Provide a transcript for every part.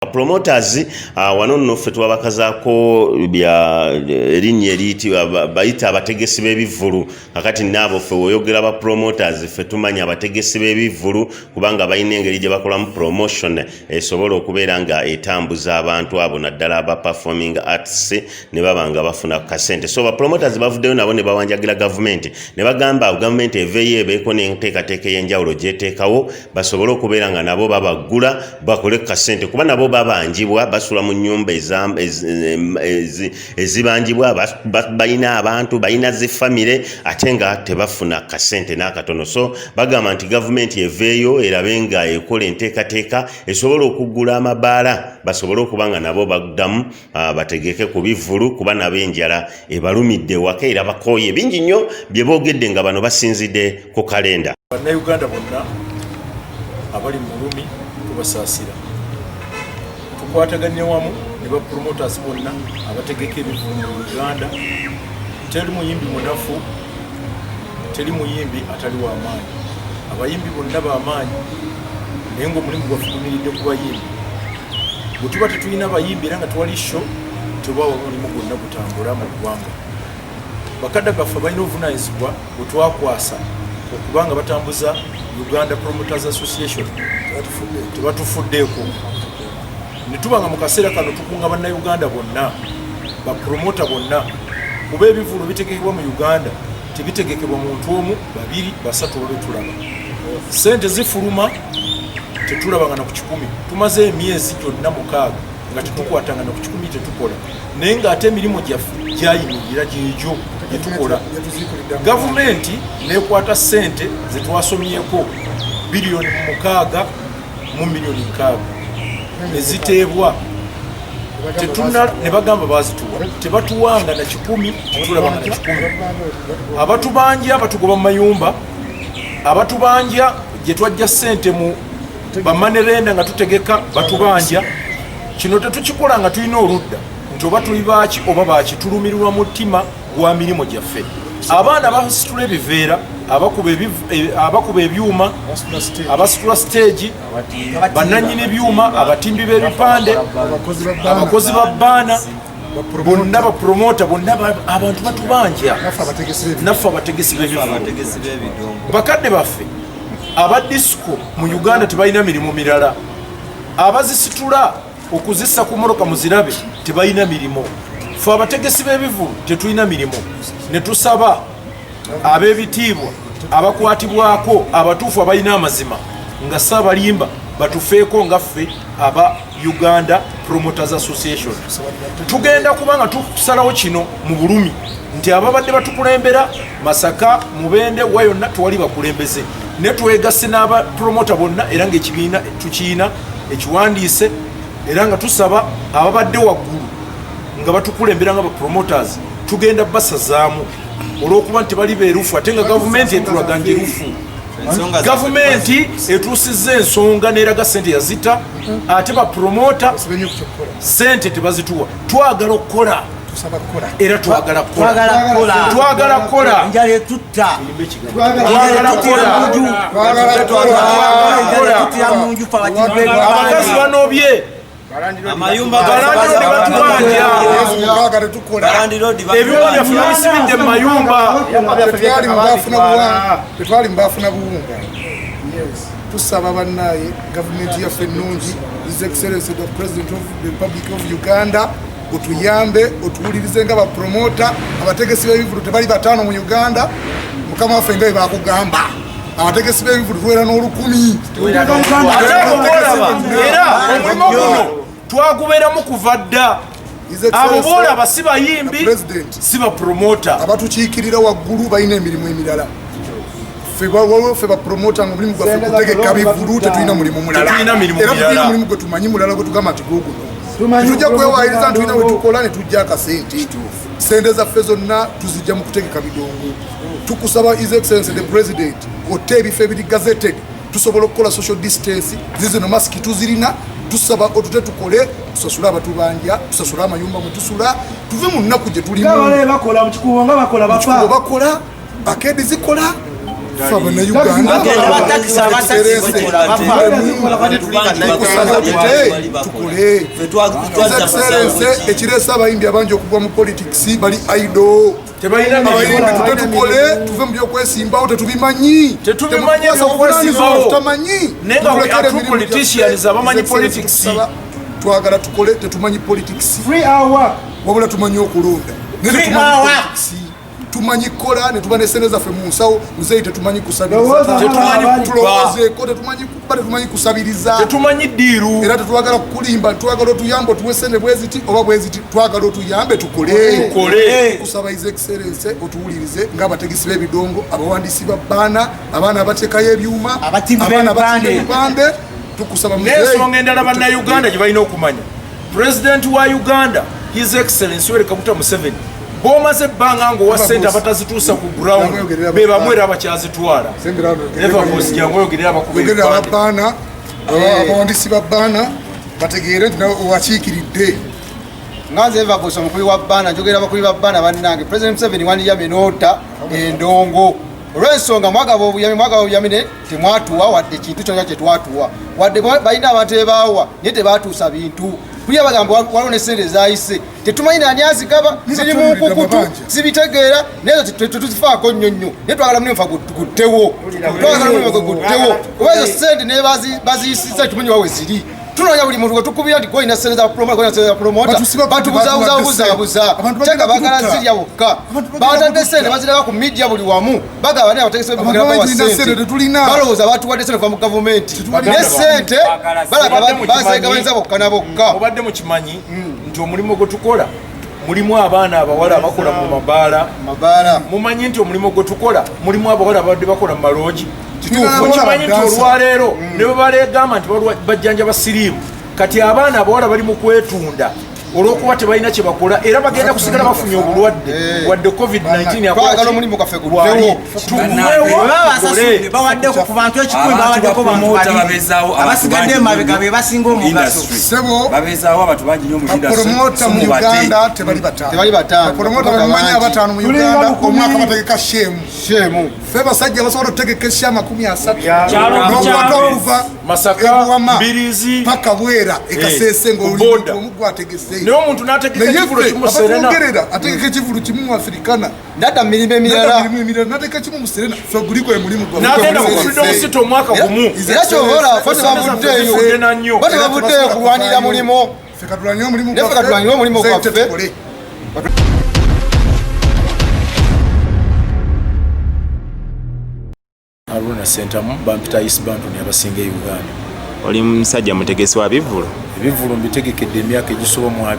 Promoters wano nno ffe twabakazaako bya erinnya eriyitibwa bayita abategesi b'ebivvulu kakati naabo ffe woyogera ba promoters ffe tumanya abategesi b'ebivvulu kubanga balina engeri gye bakolamu promotion esobola okubeera nga etambuza abantu abo naddala aba performing arts ne baba nga bafuna kasente. So ba promoters bavuddeyo nabo ne bawanjagira gavumenti ne bagamba gavumenti eveeyo ebeeko n'enteekateeka ey'enjawulo gy'eteekawo basobole okubeera nga nabo babagula bakole kasente kuba nabo babanjibwa basula mu nnyumba ezibanjibwa balina abantu balina zifamire ate nga tebafuna kasente n'akatono. So bagamba nti gavumenti eveeyo erabe nga ekola enteekateeka esobole okugula amabaala basobole okuba nga nabo baddamu bategeke ku bivvulu kuba nabo enjala ebalumidde waka era bakooye bingi nnyo bye boogedde nga bano basinzidde ku kalenda. Bannayuganda bonna abali mu Bulumi tubasaasira tukwataganye wamu ne ba promoters bonna abategeka ebivvulu mu Uganda. Teri muyimbi munafu, teri muyimbi atali w'amaanyi. Abayimbi bonna b'amaanyi naye ng'omulimu gwaffe gumiridde ku bayimbi. Bwe tuba tetulina bayimbi era nga twali show tuba omulimu gwonna gutambula mu ggwanga. Bakadde baffe balina obuvunaanyizibwa bwe twakwasa okubanga batambuza Uganda Promoters Association tebatufuddeeko. Ne tuba nga mu kaseera kano tukunga bannayuganda bonna bapromota bonna kuba ebivvulu bitegekebwa mu Uganda tebitegekebwa muntu omu babiri basatu oba betulaba. Sente zifuluma tetulabanga na ku 10 tumaze emyezi gyonna 6 nga tetukwatanga na ku 10 tetukola naye ng'ate emirimu gyaffe gyayimirira gyegyo gyetukola. Gavumenti neekwata sente zetwasomyeko biliyoni 6 mu miliyoni 6 neziteebwa ne bagamba bazituwa tebatuwanga na 10 tetulaba na 10. Abatubanja batugoba mu mayumba, abatubanja gye twajja sente mu bamanerenda nga tutegeka batubanja. Kino tetukikola nga tulina oludda nti oba tuli baaki oba baaki tulumirirwa mutima gwa mirimu gyaffe. Abaana basitula ebiveera abakuba ebyuma abasitula stage bannannyini ebyuma abatimbi b'ebipande abakozi ba bbaana bonna bapromota bonna abantu batubanja naffe abategesi b'ebivvulu. Bakadde baffe aba disco mu Uganda tebalina mirimu mirala. Abazisitula okuzissa ku mmotoka muzirabe tebalina mirimu. Ffe abategesi b'ebivvulu tetulina mirimu. Ne tusaba ab'ebitiibwa abakwatibwako abatuufu abalina amazima nga Ssaabalimba batufeeko nga ffe aba Uganda Promoters Association. Tugenda kuba nga tusalawo kino mu Bulumi nti ababadde batukulembera Masaka, Mubende wa yonna tewali bakulembeze. Ne twegasse n'abapromota bonna era ng'ekibiina tukiyina ekiwandiise era nga tusaba ababadde waggulu nga batukulembera nga bapromoters tugenda basazaamu olw'okuba nti bali beerufu ate nga gavumenti etulaga njerufu. Gavumenti etuusizza ensonga n'eraga sente yazita ate bapromota sente tebazituwa. Twagala okukola era twagala kukola abakazi banobye amayumba ebyuma byaffe bisibidde mu mayumba tetwali mbafuna buwunga. Tusaba bannaye gavumenti yaffe ennungi His Excellency the President of the Republic of Uganda otuyambe otuwulirize nga bapromota abategesi b'ebivvulu tebali bataano mu Uganda. Mukama waffe nga bakugamba abategesi b'ebivvulu tuwera n'olukumi era omulimu guno twagubeeramu kuva dda. Abo boolaba si bayimbi si bapromota abatukiikirira waggulu balina emirimu emirala. Ffe bapromota nga omulimu gwaffe kutegeka bivvulu tetulina mulimu mulala era tulina mulimu gwe tumanyi mulala gwe tugamba nti guguno tujja kwewayiriza nti tulina we tukola ne tujja akasente. Sente zaffe zonna tuzijja mu kutegeka bidongo. Tukusaba His Excellency the President otte ebifo ebiri gazetted tusobola okukola social distance zizino masiki tuzirina. Tusaba otute tukole tusasula abatubanja tusasula amayumba mwe tusula tuve mu nnaku gye tulimu. Bakola mu kikubo nga bakola bakola akedi zikola ekiresa abayimbi abangi okugwa mu politics bali idol tutukole tuve mu byokwesimbawo tetubimanyi twagala tukole tetumanyi politics wabula tumanyi okulonda tumanyi kola ne tuba nesene zaffe mu nsawo muzeyi tetumanyi kusabiriza tetumanyi kusabiriza tetumanyi ddiiru era tetwagala kukulimba twagala otuyambe otuwe sene bweziti oba bweziti twagala otuyambe tukole kusaba his excellence otuwulirize ng'abategesi b'ebidongo abawandiisi ba baana abaana abateekayo ebyuma abaana batimba ebipande tukusaba n'ensonga endala bannayuganda gye balina okumanya pulezidenti wa uganda his excellence Yoweri Kaguta Museveni bwomaze ebbanga ng'owa ssente abatazituusa ku ground be bamwe era bakyazitwala ababaana abawandiisi ba baana bategeere nti owakiikiridde nganze Evagos omukubi wa baana njogera abakubi ba baana bannange President Museveni wandiyamye noota endongo olw'ensonga mwagaba obuyami ne temwatuwa wadde ekintu kyonna kye twatuwa wadde balina abantu ebaawa naye tebaatuusa bintu kuya bagamba waliwo n'essente zayise tetumanyi nani azigaba ziri mu nkukutu zibitegeera naye tetuzifaako nnyo nnyo naye twagala mulimu fa guttewo oba ezo ssente naye baziyisiza tumanyi wawe ziri tunoonya buli muntu gwetukubira nti golina ssente za promota batubuzabuzaabuza kyanga bagala zirya bokka batadde ssente baziraga ku midiya buli wamu bagaba naye abategese bebugirabawa ssente balowooza batuwadde ssente kuva mu gavumenti naye ssente balaga bazegabaniza bokka na bokka obadde mukimanyi nti omulimu gwe tukola mulimu abaana abawala abakola mu mabaala mumanyi nti omulimu gwe tukola mulimu abawala abadde bakola mu maloogi mukimanyi nti olwaleero ne bwe balegamba nti bajjanja basiriimu kati abaana abawala bali mu kwetunda olw'okuba tebalina kye bakola era bagenda kusigala bafunye obulwadde wadde covid-19 twagala omulimu gwaffe guddewo bawaddeko ku bantu 10 bawaddeko bamu abasigadde emabega be basinga omugaso babeezaawo abantu bangi nnyo promota mu Uganda tebali bataano promota bamanyi abataano mu Uganda omwaka bategeka shemu ffe basajja basobola okutegeka eshama 30 okuva Masaka Mbirizi paka Bwera ekasese ng'oli omugwa ategese naye omuntu n'ategeka ekivulu kimu Serena ategeka ekivulu kimu mu Afrikana data mirimo emirala n'ategeka kimu mu Serena so guliko emulimu gwa n'agenda ku freedom city omwaka gumu era kyobola ffe bavuddeyo kulwanira mulimu ffe katulwanira omulimu gwaffe Aruna Sentamu bampita East Banton yabasinga Uganda. Oli musajja mutegesi wa bivulu? Ebivulu mbitegekkedde emyaka egisoba mu 2.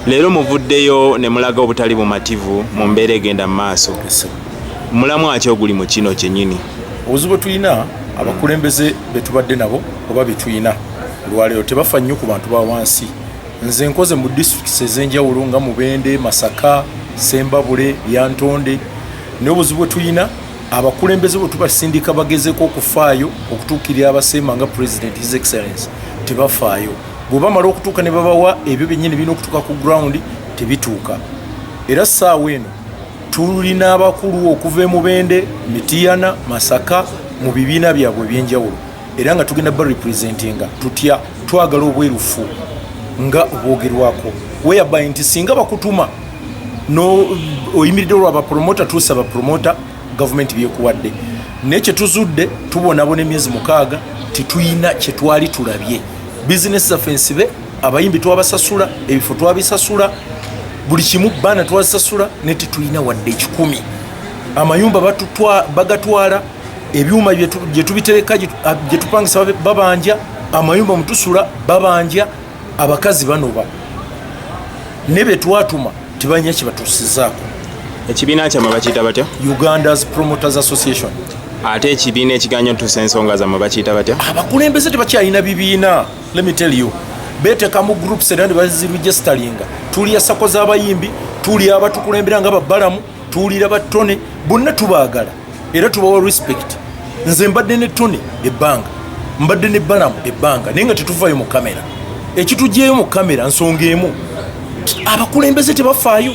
Leero muvuddeyo ne mulaga obutali bumativu mu mbeera egenda mu maaso. Mulamu aki oguli mu kino kyennyini? Obuzibu tulina abakulembeze betubadde nabo oba betulina olwaleero tebafa nnyo ku bantu ba wansi. Nze nkoze mu districts ez'enjawulo nga Mubende, Masaka, Sembabule, Yantonde. N'obuzibu tulina abakulembeze bwe tubasindika bagezeko okufaayo okutuukirira abasemba nga President His Excellence tebafaayo. Bwe bamala okutuuka ne babawa ebyo byennyini birina okutuuka ku ground tebituuka. Era ssaawa eno tulina abakulu okuva e Mubende, Mityana, Masaka mu bibiina byabwe eby'enjawulo era nga tugenda barepresentinga tutya twagala obwerufu nga obwogerwako whereby nti singa bakutuma oyimiridde olw'abapromota tusaba promota government byekuwadde naye kyetuzudde tubonabona emyezi 6 tituyina kyetwali tulabye business zaffe nsibe abayimbi twabasasula ebifo twabisasula buli kimu baana twazisasula ne tituyina wadde 10 amayumba bagatwala ebyuma bye tubitereka gye tupangisa babanja amayumba mutusula babanja abakazi banoba ne betwatuma tibanya kibatusizaako. Ekibiina kyamwe bakiyita batya? Uganda's Promoters Association. Ate ekibiina ekiganyo ntuusa ensonga zammwe bakiyita batya? Abakulembeze tebakyalina bibiina. Let me tell you. Beeteka mu groups era ne baziregisteringa. Tuli sako z'abayimbi, tuli abatukulembera nga babbalamu, tuli abatone, bonna tubaagala. Era tubawa respect. Nze mbadde ne Tony ebbanga. Mbadde ne Balamu ebbanga. Naye nga tetuvaayo mu kamera. Ekitugyeyo mu kamera nsonga emu. Abakulembeze tebafaayo.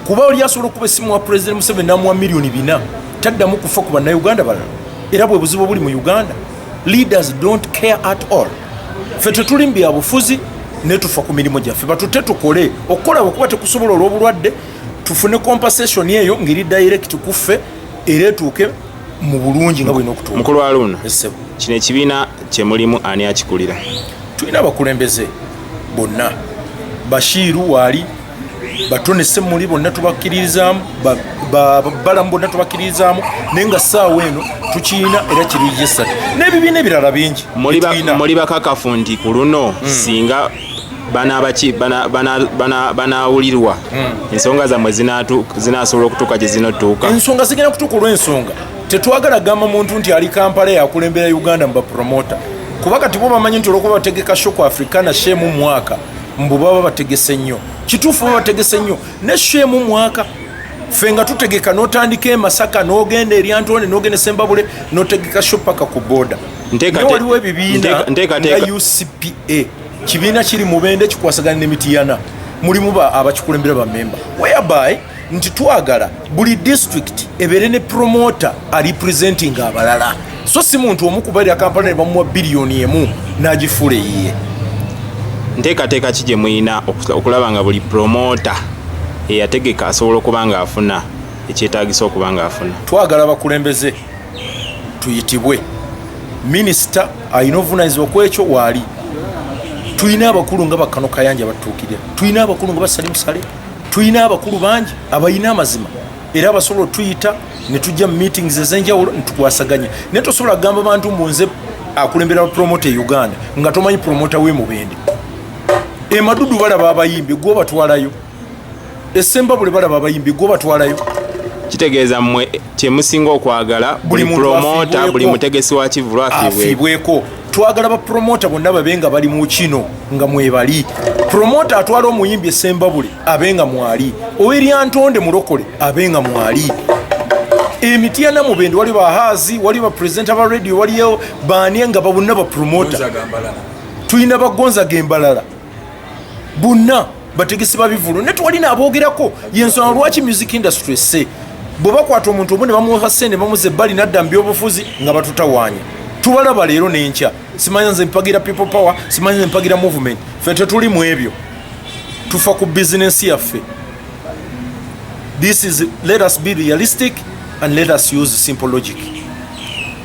kuba oli asobola okuba essimu wa President Museveni n'amuwa miliyoni 4 taddamu kufa ku bannayuganda balala era bwe buzibu buli mu Uganda. Leaders don't care at all. Ffe tetuli mu byabufuzi ne tufa ku mirimu gyaffe batute tukole okukola bwekuba tekusobola olw'obulwadde tufune compensation eyo ngeri direct kuffe era etuuke mu bulungi nga bwina okutuuka. Mukulu wa Luno kino ekibiina kye mulimu ani akikulira? Tulina abakulembeze bonna, Bashiru waali, batonese muli bonna tubakkiririzaamu, balamu bonna tubakkiririzaamu, naye nga ssaawa eno tukiina era kiri jesatu n'ebibiina ebirala bingi. Muli bakakafu nti ku luno singa banaawulirwa ensonga zammwe zinaasobola okutuuka gye zinatuuka? Ensonga zigenda kutuuka olw'ensonga tetwagala gamba muntu nti ali Kampala yakulembera Uganda mubapromota kuba kati bo bamanyi nti olwokuba bategeka shoko Africana shemu mwaka mbu baba bategese nnyo kituufu baba bategese nnyo ne shemu mwaka ffe nga tutegeka n'otandika e Masaka n'ogenda eri Antone n'ogenda Sembabule n'otegeka sho paka ku boda waliwo ebibiina nga UCPA kibiina kiri mu Bende kikwasagana n'Emityana mulimu abakikulembera bamemba whereby nti twagala buli district ebeere ne promoter representing abalala so si muntu omu kubalira Kampala ne bamuwa biliyoni emu n'agifuula eyiye. Nteekateeka ki gye muyina okulaba nga buli promoter eyategeka asobola okuba nga afuna ekyetaagisa okuba nga afuna? Twagala abakulembeze tuyitibwe minisita alina obuvunaanyizibwa ku ekyo waali. Tulina abakulu nga Bakano Kayanja batuukirira, tulina abakulu nga Basali Musale, tulina abakulu bangi abayina amazima era abasobola otuyita ne tujja mu meetings ez'enjawulo ne tukwasaganya. Naye tosobola kugamba bantu mbunze akulembera promoter e Uganda nga tomanyi promoter we mu Bende. Madudu balaba abayimbi gwo batwalayo, Sembabule balaba abayimbi gwo batwalayo. Kitegeeza mmwe kye musinga okwagala buli promoter buli mutegesi wa Kivulu afiibweko. Twagala ba promoter bonna babenga bali mu kino nga mwebali. Promoter atwala omuyimbi Sembabule abenga mwali, oweri Antonde mulokole abenga mwali. Emityana mu Bende wali bahazi, wali ba presenter ba radio, waliyo baani nga babonna ba promoter. Tulina bagonza gembalala bonna bategesi babivulu ne twalina aboogerako yensonga lwaki music industry se bwe bakwata omuntu omu ne bamuwa ssente bamuze ebbali n'adda mu byobufuzi nga batutawaanya. Tubalaba leero n'enkya simanya nze mpagira people power, simanya nze mpagira movement. Ffe tetuli mu ebyo, tufa ku bizinensi yaffe. Let us be realistic and let us use simple logic.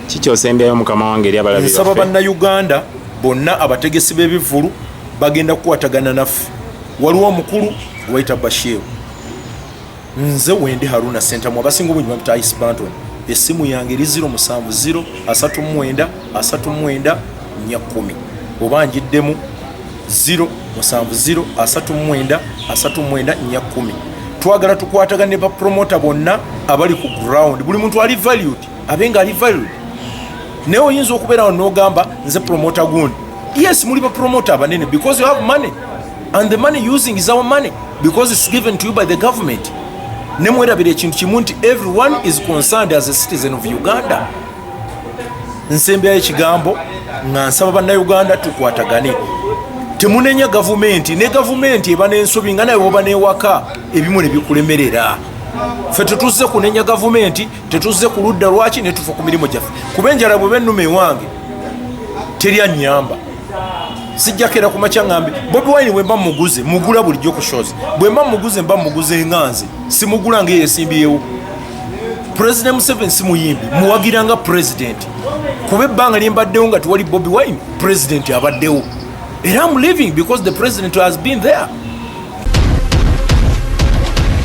Kikyosembyayo mukama wange eri abalabi baffe. Nsaba bannayuganda bonna abategesi b'ebivulu bagenda kukwatagana naffe. Waliwo omukulu wayita Bashiru, nze Wende Haruna Center mu abasinga obungi bamuta Ice Banton. Essimu yange eri 070 39 39 10 oba njiddemu 070 39 39 10. Twagala tukwatagana ne ba promoter bonna abali ku ground. Buli muntu ali valued abenga ali valued. Ne oyinza okubeera n'ogamba nze promoter gundi. Yes, muli ba promoter abanene because you have money and the money using is our money because it's given to you by the government. Nemwerabira ekintu kimu nti everyone is concerned as a citizen of Uganda. Nsembyayo ekigambo nga nsaba bannayuganda tukwatagane. Temunenya gavumenti ne gavumenti eba n'ensobi nga naye bwoba n'ewaka ebimu ne bikulemerera. Ffe tetuzze kunenya gavumenti, tetuzze ku ludda lwaki ne tufa ku mirimu gyaffe. Kuba enjala bwe bennuma ewange teri annyamba. Sijjakera ku makya ngambe Bobi Wine bwe mba muguze mugula bulijjo ku shows. Bwe mba muguze mba muguze nganze simugula nga yesimbiyewo. President Museveni simuyimbi muwagiranga president kuba ebbanga lyembaddewo nga tewali Bobi Wine president abaddewo. And I'm living because the president has been there.